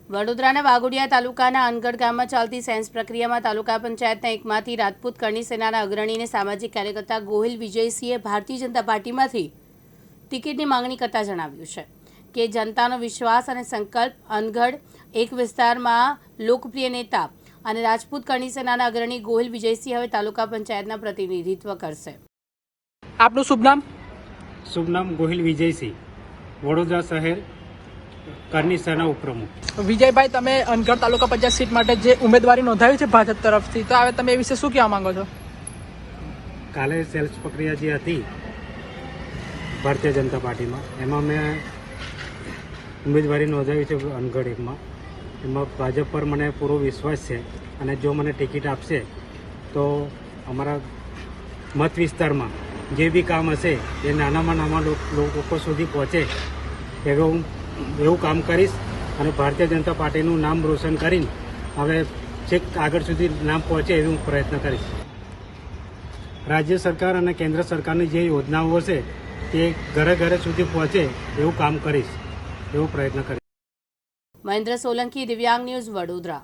વડોદરાના વાઘોડિયા તાલુકાના અનગઢ ગામમાં ચાલતી સાયન્સ પ્રક્રિયામાં તાલુકા પંચાયતના એકમાંથી રાજપૂત કરણી સેનાના અગ્રણીને સામાજિક કાર્યકર્તા ગોહિલ વિજયસિંહે ભારતીય જનતા પાર્ટીમાંથી ટિકિટની માંગણી કરતા જણાવ્યું છે કે જનતાનો વિશ્વાસ અને સંકલ્પ અનગઢ એક વિસ્તારમાં લોકપ્રિય નેતા અને રાજપૂત કરણી સેનાના અગ્રણી ગોહિલ વિજયસિંહ હવે તાલુકા પંચાયતના પ્રતિનિધિત્વ કરશે। આપનું શુભ નામ? શુભ નામ ગોહિલ વિજયસિંહ, વડોદરા શહેર કરણી સેના ઉપપ્રમુખ। વિજયભાઈ, તમે અનગઢ તાલુકા પંચાયત સીટ માટે જે ઉમેદવારી નોંધાવી છે ભાજપ તરફથી, તો હવે તમે એ વિશે શું કહેવા માંગો છો? કાલે સેલ્સ પ્રક્રિયા જે હતી ભારતીય જનતા પાર્ટીમાં, એમાં મેં ઉમેદવારી નોંધાવી છે અનગઢ એકમાં। એમાં ભાજપ પર મને પૂરો વિશ્વાસ છે અને જો મને ટિકિટ આપશે તો અમારા મત વિસ્તારમાં જે બી કામ હશે એ નાનામાં નાના લોકો સુધી પહોંચે એવું કામ કરીશ અને ભારતીય જનતા પાર્ટીનું નામ રોશન કરીને હવે છેક આગળ સુધી નામ પહોંચે એવો હું પ્રયત્ન કરીશ। રાજ્ય સરકાર અને કેન્દ્ર સરકારની જે યોજનાઓ હશે તે ઘરે ઘરે સુધી પહોંચે એવું કામ કરીશ, એવો પ્રયત્ન કરીશ। મહેન્દ્ર સોલંકી, દિવ્યાંગ ન્યૂઝ, વડોદરા।